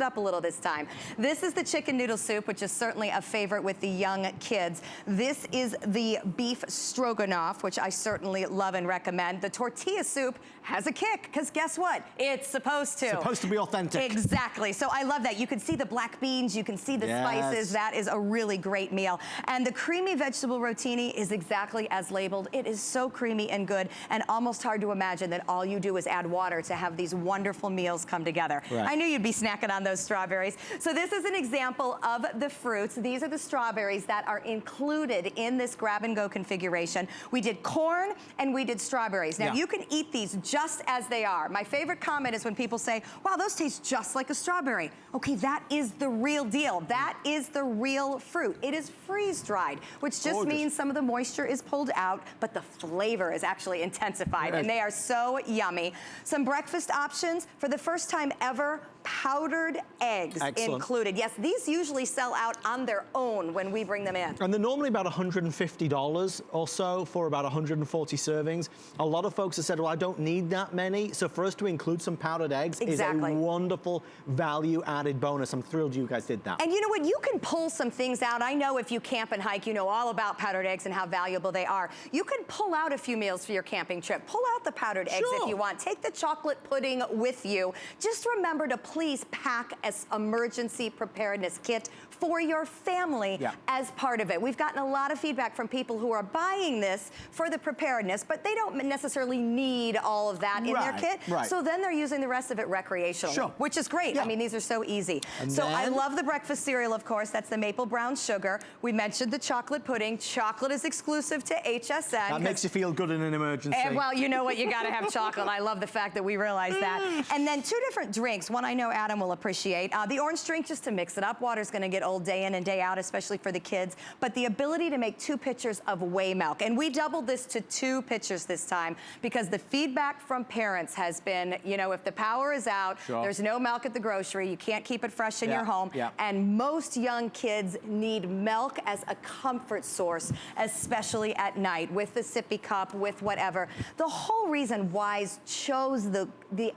Up a little this time. This is the chicken noodle soup, which is certainly a favorite with the young kids. This is the beef stroganoff, which I certainly love and recommend. The tortilla soup has a kick, because guess what? It's supposed to. Supposed to be authentic. Exactly. So I love that. You can see the black beans, you can see the spices. That is a really great meal. And the creamy vegetable rotini is exactly as labeled. It is so creamy and good, and almost hard to imagine that all you do is add water to have these wonderful meals come together. Right. I knew you'd be snacking on those strawberries. So this is an example of the fruits. These are the strawberries that are included in this grab and go configuration. We did corn and we did strawberries. Now you can eat these just as they are. My favorite comment is when people say, wow, those taste just like a strawberry. Okay, that is the real deal. That is the real fruit. It is freeze dried, which just means some of the moisture is pulled out, but the flavor is actually intensified, and they are so yummy. Some breakfast options. For the first time ever, powdered eggs included. Yes, these usually sell out on their own when we bring them in. And they're normally about $150 or so for about 140 servings. A lot of folks have said, well, I don't need that many. So for us to include some powdered eggs is a wonderful value added bonus. I'm thrilled you guys did that. And you know what? You can pull some things out. I know if you camp and hike, you know all about powdered eggs and how valuable they are. You can pull out a few meals for your camping trip. Pull out the powdered eggs if you want. Take the chocolate pudding with you. Just remember to please pack an emergency preparedness kit for your family as part of it. We've gotten a lot of feedback from people who are buying this for the preparedness, but they don't necessarily need all of that in their kit. So then they're using the rest of it recreationally, which is great. I mean, these are so easy. So I love the breakfast cereal, of course. That's the maple brown sugar. We mentioned the chocolate pudding. Chocolate is exclusive to HSN. That makes you feel good in an emergency. And, well, you know what? You got to have chocolate. I love the fact that we realize that. And then two different drinks. One I know Adam will appreciate. The orange drink, just to mix it up. Water's going to get old day in and day out, especially for the kids. But the ability to make 2 pitchers of whey milk. And we doubled this to 2 pitchers this time because the feedback from parents has been, you know, if the power is out, there's no milk at the grocery, you can't keep it fresh in your home. And most young kids need milk as a comfort source, especially at night, with the sippy cup, with whatever. The whole reason Wise chose the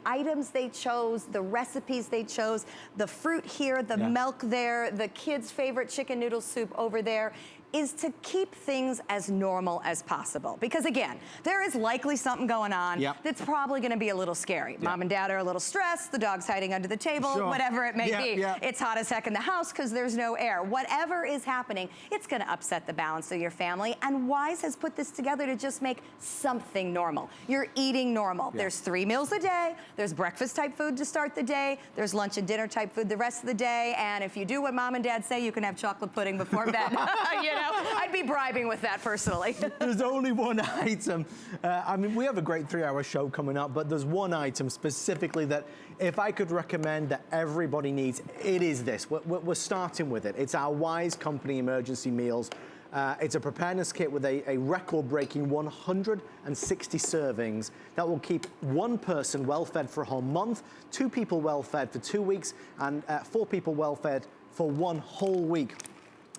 items they chose, the recipes they chose, the fruit here, the milk there, the kids' favorite chicken noodle soup over there, is to keep things as normal as possible. Because again, there is likely something going on that's probably gonna be a little scary. Mom and dad are a little stressed, the dog's hiding under the table, whatever it may be. It's hot as heck in the house because there's no air. Whatever is happening, it's gonna upset the balance of your family, and Wise has put this together to just make something normal. You're eating normal. There's 3 meals a day, there's breakfast type food to start the day, there's lunch and dinner type food the rest of the day, and if you do what mom and dad say, you can have chocolate pudding before bed. You know? I'd be bribing with that personally. There's only one item. I mean, we have a great 3-hour show coming up, but there's one item specifically that if I could recommend that everybody needs, it is this. We're starting with it. It's our Wise Company emergency meals. It's a preparedness kit with a record-breaking 160 servings that will keep 1 person well-fed for a whole month, 2 people well-fed for 2 weeks, and 4 people well-fed for 1 whole week.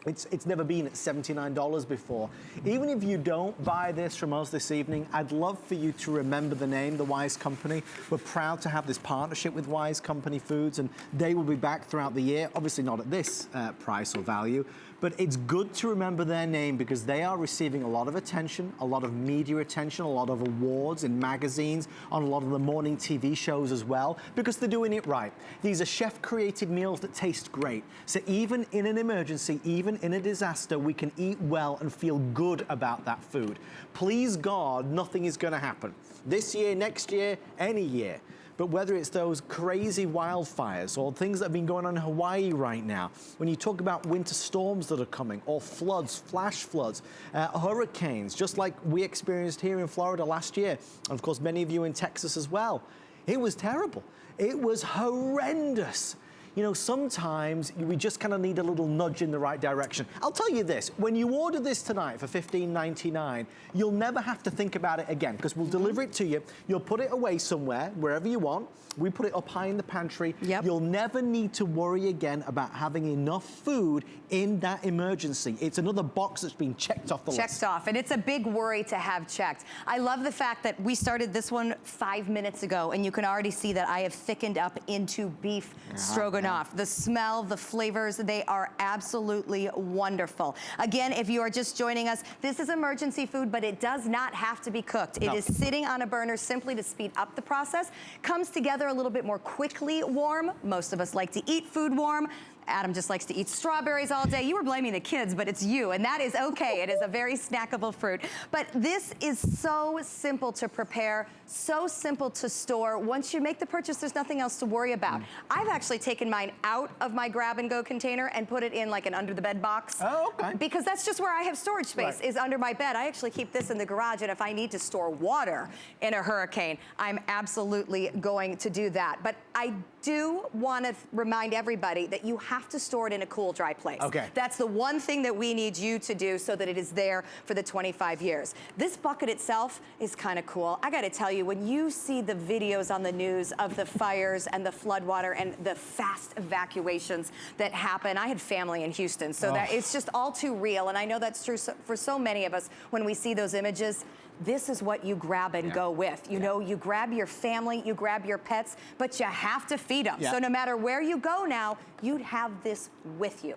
It's never been at $79 before. Even if you don't buy this from us this evening, I'd love for you to remember the name, the Wise Company. We're proud to have this partnership with Wise Company Foods, and they will be back throughout the year. Obviously not at this price or value, but it's good to remember their name because they are receiving a lot of attention, a lot of media attention, a lot of awards in magazines, on a lot of the morning TV shows as well, because they're doing it right. These are chef-created meals that taste great. So even in an emergency, even in a disaster, we can eat well and feel good about that food. Please God, nothing is going to happen. This year, next year, any year. But whether it's those crazy wildfires or things that have been going on in Hawaii right now, when you talk about winter storms that are coming, or floods, flash floods, hurricanes, just like we experienced here in Florida last year, and of course many of you in Texas as well, it was terrible. It was horrendous. You know, sometimes we just kind of need a little nudge in the right direction. I'll tell you this, when you order this tonight for $15.99, you'll never have to think about it again because we'll deliver it to you. You'll put it away somewhere, wherever you want. We put it up high in the pantry. You'll never need to worry again about having enough food in that emergency. It's another box that's been checked off the list. Checked off, and it's a big worry to have checked. I love the fact that we started this one 5 minutes ago, and you can already see that I have thickened up into beef stroganoff off. The smell, the flavors, they are absolutely wonderful. Again, if you are just joining us, this is emergency food, but it does not have to be cooked. It is sitting on a burner simply to speed up the process. Comes together a little bit more quickly warm. Most of us like to eat food warm. Adam just likes to eat strawberries all day. You were blaming the kids, but it's you, and that is okay. It is a very snackable fruit. But this is so simple to prepare, so simple to store. Once you make the purchase, there's nothing else to worry about. I've actually taken mine out of my grab-and-go container and put it in like an under-the-bed box. Oh, okay. Because that's just where I have storage space, is under my bed. I actually keep this in the garage, and if I need to store water in a hurricane, I'm absolutely going to do that. But I do want to remind everybody that you have to store it in a cool, dry place. Okay. That's the one thing that we need you to do so that it is there for the 25 years. This bucket itself is kind of cool. I got to tell you, when you see the videos on the news of the fires and the floodwater and the fast evacuations that happen, I had family in Houston, so that it's just all too real. And I know that's true for so many of us when we see those images. This is what you grab and go with. You know, you grab your family, you grab your pets, but you have to feed them. So no matter where you go now, you'd have this with you.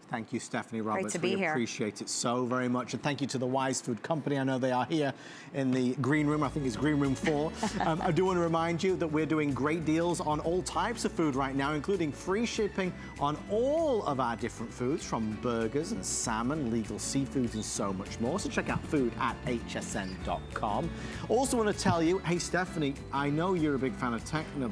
Thank you, Stephanie Roberts. Great to be here. Appreciate it so very much. And thank you to the Wise Food Company. I know they are here in the green room. I think it's green room 4. I do want to remind you that we're doing great deals on all types of food right now, including free shipping on all of our different foods, from burgers and salmon, legal seafoods, and so much more. So check out food at hsn.com. Also want to tell you, hey, Stephanie, I know you're a big fan of techno.